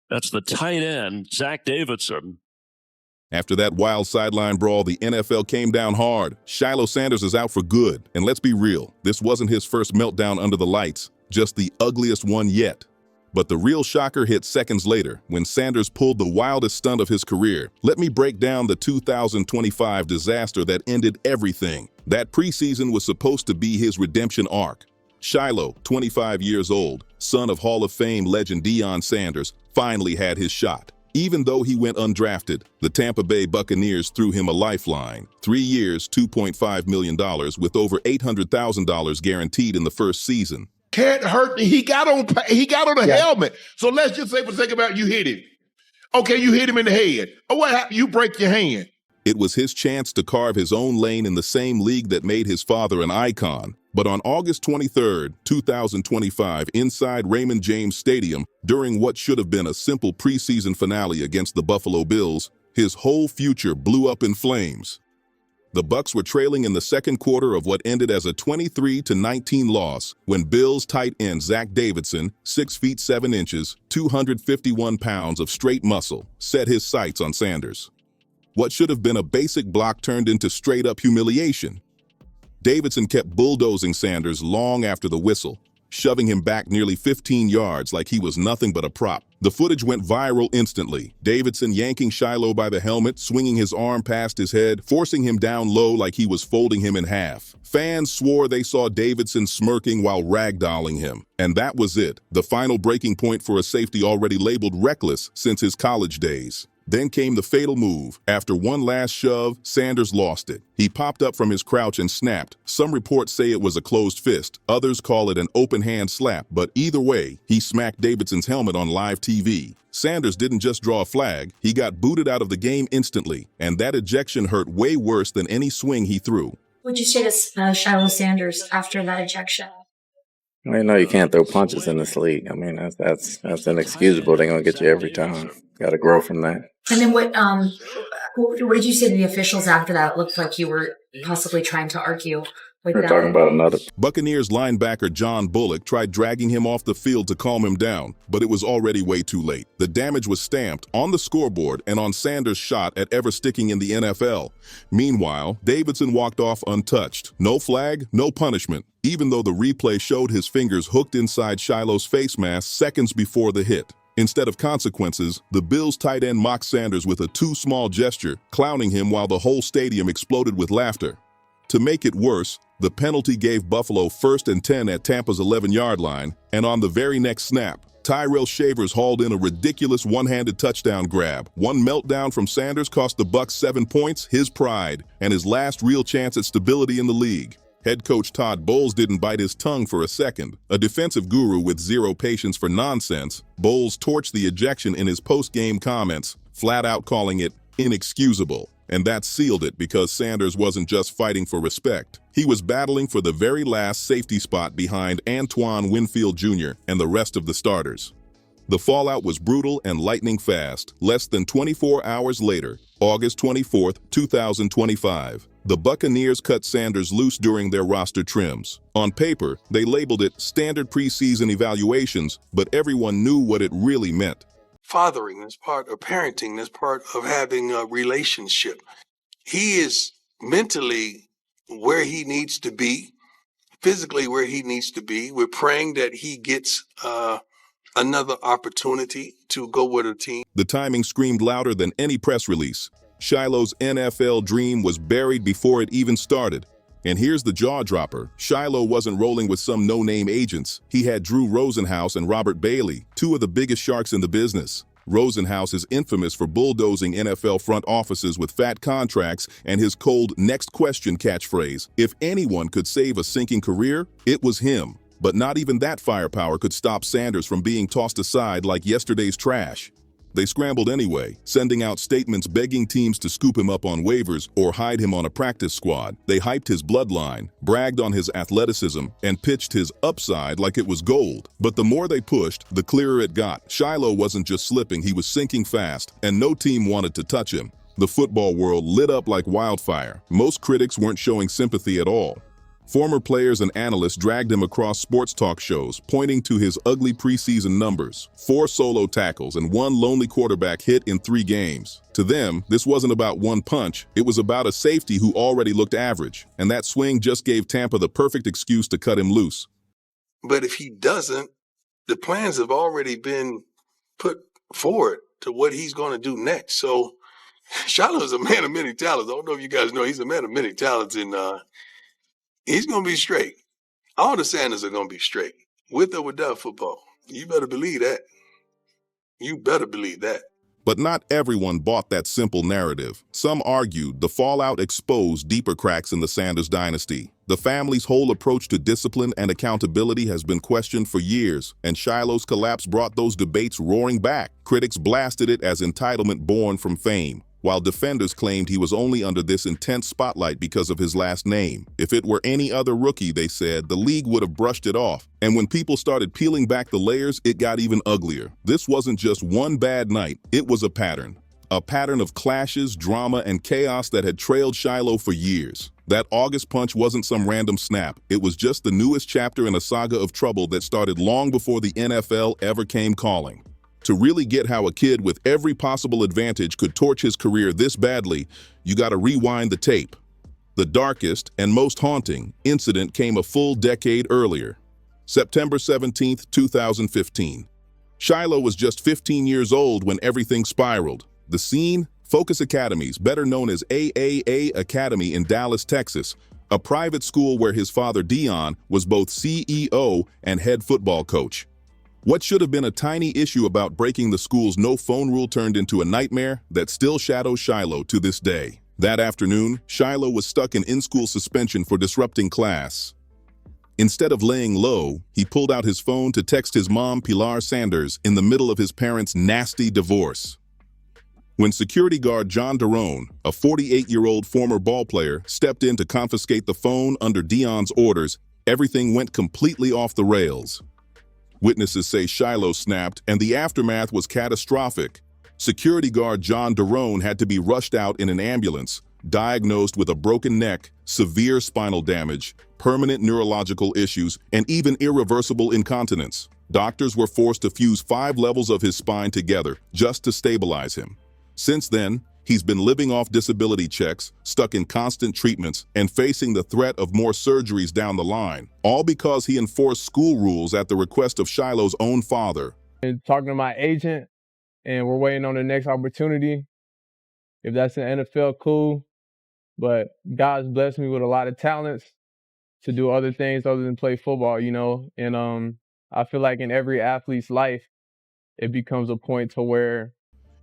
That's the tight end, Zach Davidson. After that wild sideline brawl, the NFL came down hard. Shilo Sanders is out for good. And let's be real, this wasn't his first meltdown under the lights, just the ugliest one yet. But the real shocker hit seconds later, when Sanders pulled the wildest stunt of his career. Let me break down the 2025 disaster that ended everything. That preseason was supposed to be his redemption arc. Shilo, 25 years old, son of Hall of Fame legend Deion Sanders, finally had his shot. Even though he went undrafted, the Tampa Bay Buccaneers threw him a lifeline. 3 years, $2.5 million, with over $800,000 guaranteed in the first season. Can't hurt. He got on a helmet. So let's just say for the sake of it, you hit him. Okay, you hit him in the head. Oh, what happened? You break your hand. It was his chance to carve his own lane in the same league that made his father an icon. But on August 23, 2025, inside Raymond James Stadium, during what should have been a simple preseason finale against the Buffalo Bills, his whole future blew up in flames. The Bucs were trailing in the second quarter of what ended as a 23-19 loss when Bills tight end Zach Davidson, 6 feet 7 inches, 251 pounds of straight muscle, set his sights on Sanders. What should have been a basic block turned into straight-up humiliation. Davidson kept bulldozing Sanders long after the whistle, shoving him back nearly 15 yards like he was nothing but a prop. The footage went viral instantly. Davidson yanking Shilo by the helmet, swinging his arm past his head, forcing him down low like he was folding him in half. Fans swore they saw Davidson smirking while ragdolling him. And that was it, the final breaking point for a safety already labeled reckless since his college days. Then came the fatal move. After one last shove, Sanders lost it. He popped up from his crouch and snapped. Some reports say it was a closed fist. Others call it an open hand slap. But either way, he smacked Davidson's helmet on live TV. Sanders didn't just draw a flag. He got booted out of the game instantly. And that ejection hurt way worse than any swing he threw. What'd you say to Shilo Sanders after that ejection? I know you can't throw punches in this league. I mean, that's inexcusable. They're going to get you every time. Got to grow from that. And then what did you say to the officials after that? It looked like you were possibly trying to argue with We're them. talking about another. Buccaneers linebacker John Bullock tried dragging him off the field to calm him down, but it was already way too late. The damage was stamped on the scoreboard and on Sanders' shot at ever sticking in the NFL. Meanwhile, Davidson walked off untouched. No flag, no punishment, even though the replay showed his fingers hooked inside Shilo's face mask seconds before the hit. Instead of consequences, the Bills tight end mocked Sanders with a too small gesture, clowning him while the whole stadium exploded with laughter. To make it worse, the penalty gave Buffalo 1st and 10 at Tampa's 11-yard line, and on the very next snap, Tyrell Shavers hauled in a ridiculous one-handed touchdown grab. One meltdown from Sanders cost the Bucs 7 points, his pride, and his last real chance at stability in the league. Head coach Todd Bowles didn't bite his tongue for a second. A defensive guru with zero patience for nonsense, Bowles torched the ejection in his post-game comments, flat out calling it inexcusable. And that sealed it because Sanders wasn't just fighting for respect. He was battling for the very last safety spot behind Antoine Winfield Jr. and the rest of the starters. The fallout was brutal and lightning fast. Less than 24 hours later, August 24, 2025, the Buccaneers cut Sanders loose during their roster trims. On paper, they labeled it standard preseason evaluations, but everyone knew what it really meant. Fathering is part of parenting, is part of having a relationship. He is mentally where he needs to be, physically where he needs to be. We're praying that he gets another opportunity to go with a team. The timing screamed louder than any press release. Shilo's NFL dream was buried before it even started. And here's the jaw-dropper. Shilo wasn't rolling with some no-name agents. He had Drew Rosenhaus and Robert Bailey, two of the biggest sharks in the business. Rosenhaus is infamous for bulldozing NFL front offices with fat contracts and his cold next question catchphrase. If anyone could save a sinking career, it was him. But not even that firepower could stop Sanders from being tossed aside like yesterday's trash. They scrambled anyway, sending out statements begging teams to scoop him up on waivers or hide him on a practice squad. They hyped his bloodline, bragged on his athleticism, and pitched his upside like it was gold. But the more they pushed, the clearer it got. Shilo wasn't just slipping, he was sinking fast, and no team wanted to touch him. The football world lit up like wildfire. Most critics weren't showing sympathy at all. Former players and analysts dragged him across sports talk shows, pointing to his ugly preseason numbers: 4 solo tackles and 1 lonely quarterback hit in 3 games. To them, this wasn't about one punch, it was about a safety who already looked average, and that swing just gave Tampa the perfect excuse to cut him loose. But if he doesn't, the plans have already been put forward to what he's going to do next. So Shilo is a man of many talents. I don't know if you guys know, he's a man of many talents, and he's going to be straight. All the Sanders are going to be straight, with or without football. You better believe that. You better believe that. But not everyone bought that simple narrative. Some argued the fallout exposed deeper cracks in the Sanders dynasty. The family's whole approach to discipline and accountability has been questioned for years, and Shilo's collapse brought those debates roaring back. Critics blasted it as entitlement born from fame, while defenders claimed he was only under this intense spotlight because of his last name. If it were any other rookie, they said, the league would have brushed it off. And when people started peeling back the layers, it got even uglier. This wasn't just one bad night, it was a pattern. A pattern of clashes, drama, and chaos that had trailed Shilo for years. That August punch wasn't some random snap. It was just the newest chapter in a saga of trouble that started long before the NFL ever came calling. To really get how a kid with every possible advantage could torch his career this badly, you gotta rewind the tape. The darkest and most haunting incident came a full decade earlier. September 17, 2015. Shilo was just 15 years old when everything spiraled. The scene? Focus Academies, better known as AAA Academy in Dallas, Texas, a private school where his father Dion was both CEO and head football coach. What should have been a tiny issue about breaking the school's no-phone rule turned into a nightmare that still shadows Shilo to this day. That afternoon, Shilo was stuck in school suspension for disrupting class. Instead of laying low, he pulled out his phone to text his mom, Shedeur Sanders, in the middle of his parents' nasty divorce. When security guard John Derone, a 48-year-old former ballplayer, stepped in to confiscate the phone under Dion's orders, everything went completely off the rails. Witnesses say Shilo snapped, and the aftermath was catastrophic. Security guard John Derone had to be rushed out in an ambulance, diagnosed with a broken neck, severe spinal damage, permanent neurological issues, and even irreversible incontinence. Doctors were forced to fuse 5 levels of his spine together just to stabilize him. Since then, he's been living off disability checks, stuck in constant treatments, and facing the threat of more surgeries down the line, all because he enforced school rules at the request of Shilo's own father. And talking to my agent, and we're waiting on the next opportunity. If that's an NFL, cool. But God's blessed me with a lot of talents to do other things other than play football, you know? And I feel like in every athlete's life, it becomes a point to where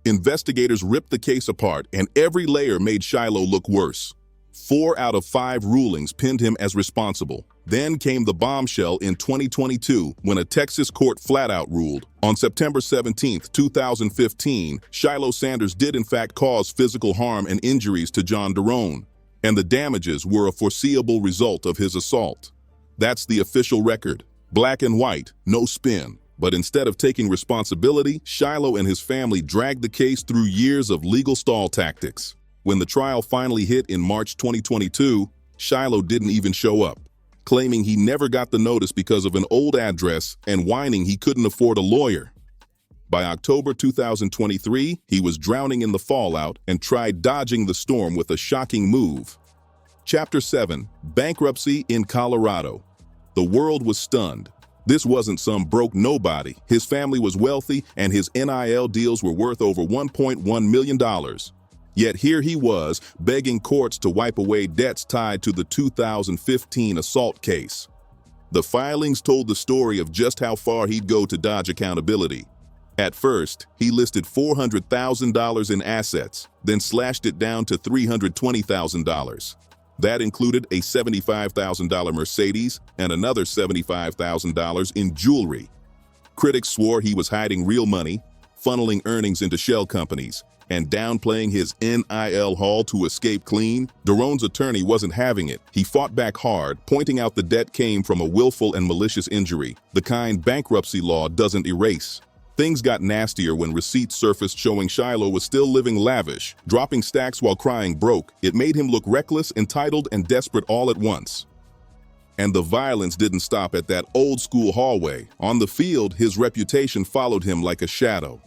Investigators ripped the case apart, and every layer made Shilo look worse. 4 out of 5 rulings pinned him as responsible. Then came the bombshell in 2022 when a Texas court flat-out ruled. On September 17, 2015, Shilo Sanders did in fact cause physical harm and injuries to John Derone, and the damages were a foreseeable result of his assault. That's the official record. Black and white, no spin. But instead of taking responsibility, Shilo and his family dragged the case through years of legal stall tactics. When the trial finally hit in March 2022, Shilo didn't even show up, claiming he never got the notice because of an old address and whining he couldn't afford a lawyer. By October 2023, he was drowning in the fallout and tried dodging the storm with a shocking move. Chapter 7: Bankruptcy in Colorado. The world was stunned. This wasn't some broke nobody. His family was wealthy, and his NIL deals were worth over $1.1 million. Yet here he was, begging courts to wipe away debts tied to the 2015 assault case. The filings told the story of just how far he'd go to dodge accountability. At first, he listed $400,000 in assets, then slashed it down to $320,000. That included a $75,000 Mercedes and another $75,000 in jewelry. Critics swore he was hiding real money, funneling earnings into shell companies, and downplaying his NIL haul to escape clean. Derone's attorney wasn't having it. He fought back hard, pointing out the debt came from a willful and malicious injury, the kind bankruptcy law doesn't erase. Things got nastier when receipts surfaced showing Shilo was still living lavish, dropping stacks while crying broke. It made him look reckless, entitled, and desperate all at once. And the violence didn't stop at that old-school hallway. On the field, his reputation followed him like a shadow.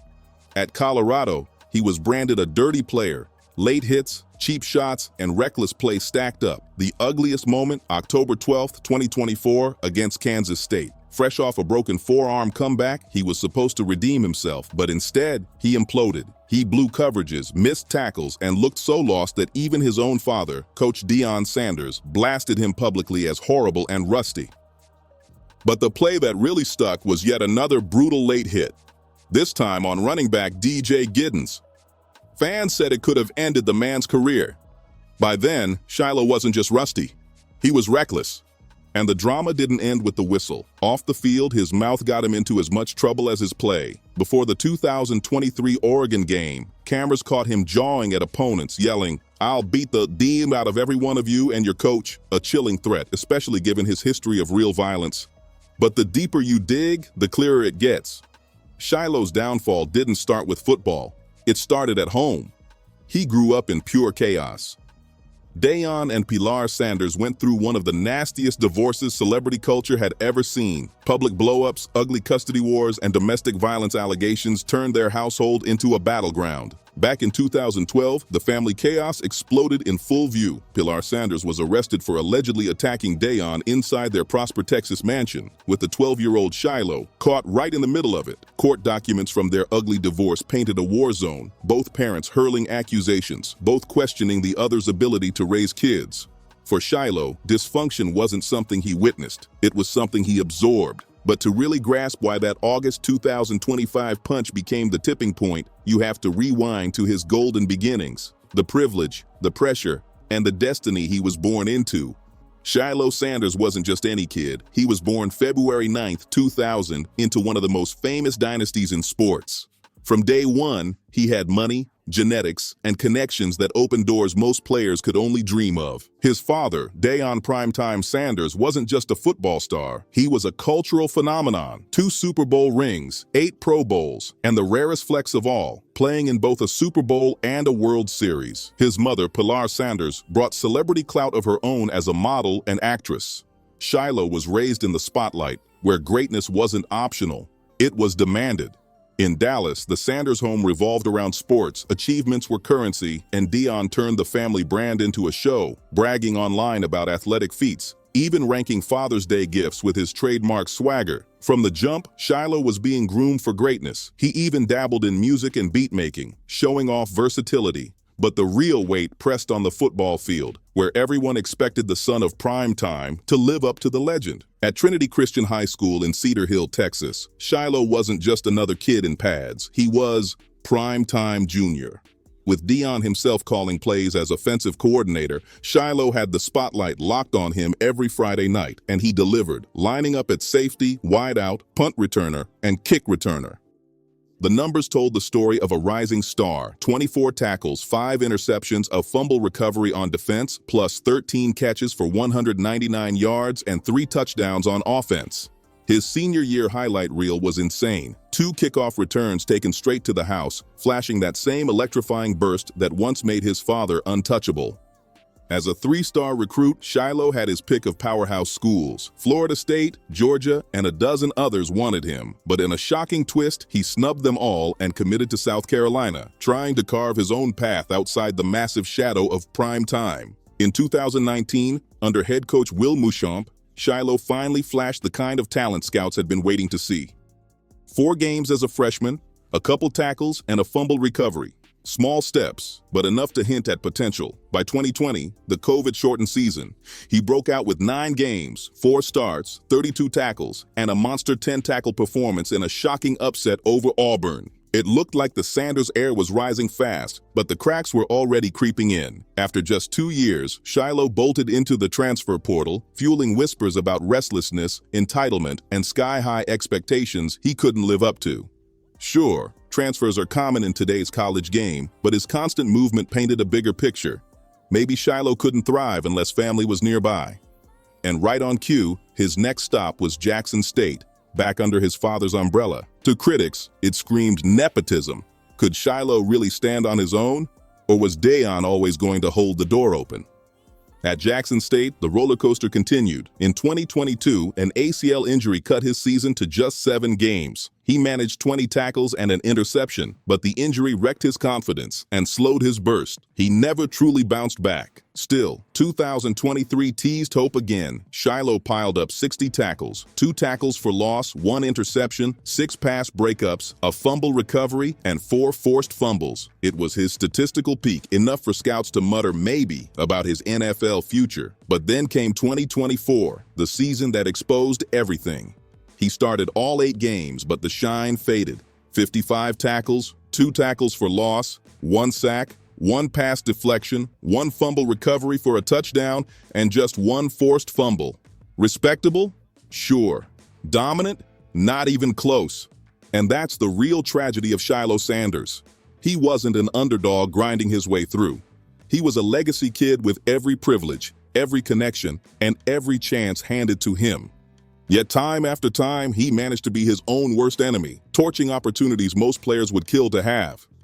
At Colorado, he was branded a dirty player. Late hits, cheap shots, and reckless play stacked up. The ugliest moment, October 12, 2024, against Kansas State. Fresh off a broken forearm comeback, he was supposed to redeem himself, but instead, he imploded. He blew coverages, missed tackles, and looked so lost that even his own father, Coach Shedeur Sanders, blasted him publicly as horrible and rusty. But the play that really stuck was yet another brutal late hit, this time on running back DJ Giddens. Fans said it could have ended the man's career. By then, Shilo wasn't just rusty, he was reckless. And the drama didn't end with the whistle. Off the field, his mouth got him into as much trouble as his play. Before the 2023 Oregon game, cameras caught him jawing at opponents, yelling, "I'll beat the damn out of every one of you and your coach," a chilling threat, especially given his history of real violence. But the deeper you dig, the clearer it gets. Shilo's downfall didn't start with football. It started at home. He grew up in pure chaos. Shedeur and Shilo Sanders went through one of the nastiest divorces celebrity culture had ever seen. Public blow-ups, ugly custody wars, and domestic violence allegations turned their household into a battleground. Back in 2012, the family chaos exploded in full view. Shilo Sanders was arrested for allegedly attacking Shedeur inside their Prosper, Texas mansion, with the 12-year-old Shilo caught right in the middle of it. Court documents from their ugly divorce painted a war zone, both parents hurling accusations, both questioning the other's ability to raise kids. For Shilo, dysfunction wasn't something he witnessed, it was something he absorbed. But to really grasp why that August 2025 punch became the tipping point, you have to rewind to his golden beginnings, the privilege, the pressure, and the destiny he was born into. Shilo Sanders wasn't just any kid. He was born February 9, 2000, into one of the most famous dynasties in sports. From day one, he had money, genetics, and connections that opened doors most players could only dream of. His father, Shedeur Primetime Sanders, wasn't just a football star. He was a cultural phenomenon. 2 Super Bowl rings, 8 Pro Bowls, and the rarest flex of all, playing in both a Super Bowl and a World Series. His mother, Shedeur Sanders, brought celebrity clout of her own as a model and actress. Shilo was raised in the spotlight, where greatness wasn't optional, it was demanded. In Dallas, the Sanders home revolved around sports, achievements were currency, and Shedeur turned the family brand into a show, bragging online about athletic feats, even ranking Father's Day gifts with his trademark swagger. From the jump, Shilo was being groomed for greatness. He even dabbled in music and beat making, showing off versatility. But the real weight pressed on the football field, where everyone expected the son of prime time to live up to the legend. At Trinity Christian High School in Cedar Hill, Texas, Shilo wasn't just another kid in pads. He was Prime Time Jr. With Shedeur himself calling plays as offensive coordinator, Shilo had the spotlight locked on him every Friday night, and he delivered, lining up at safety, wideout, punt returner, and kick returner. The numbers told the story of a rising star: 24 tackles, 5 interceptions, a fumble recovery on defense, plus 13 catches for 199 yards and 3 touchdowns on offense. His senior year highlight reel was insane. 2 kickoff returns taken straight to the house, flashing that same electrifying burst that once made his father untouchable. As a 3-star recruit, Shilo had his pick of powerhouse schools. Florida State, Georgia, and a dozen others wanted him. But in a shocking twist, he snubbed them all and committed to South Carolina, trying to carve his own path outside the massive shadow of prime time. In 2019, under head coach Will Muschamp, Shilo finally flashed the kind of talent scouts had been waiting to see. 4 games as a freshman, a couple tackles, and a fumble recovery. Small steps, but enough to hint at potential. By 2020, the COVID-shortened season, he broke out with 9 games, 4 starts, 32 tackles, and a monster 10-tackle performance in a shocking upset over Auburn. It looked like the Sanders heir was rising fast, but the cracks were already creeping in. After just 2 years, Shilo bolted into the transfer portal, fueling whispers about restlessness, entitlement, and sky-high expectations he couldn't live up to. Sure, transfers are common in today's college game, but his constant movement painted a bigger picture. Maybe Shilo couldn't thrive unless family was nearby. And right on cue, his next stop was Jackson State, back under his father's umbrella. To critics, it screamed nepotism. Could Shilo really stand on his own? Or was Shedeur always going to hold the door open? At Jackson State, the roller coaster continued. In 2022, an ACL injury cut his season to just 7 games. He managed 20 tackles and an interception, but the injury wrecked his confidence and slowed his burst. He never truly bounced back. Still, 2023 teased hope again. Shilo piled up 60 tackles, 2 tackles for loss, 1 interception, 6 pass breakups, a fumble recovery, and 4 forced fumbles. It was his statistical peak, enough for scouts to mutter maybe about his NFL future. But then came 2024, the season that exposed everything. He started all 8 games, but the shine faded. 55 tackles, 2 tackles for loss, 1 sack, 1 pass deflection, 1 fumble recovery for a touchdown, and just 1 forced fumble. Respectable? Sure. Dominant? Not even close. And that's the real tragedy of Shilo Sanders. He wasn't an underdog grinding his way through. He was a legacy kid with every privilege, every connection, and every chance handed to him. Yet time after time, he managed to be his own worst enemy, torching opportunities most players would kill to have.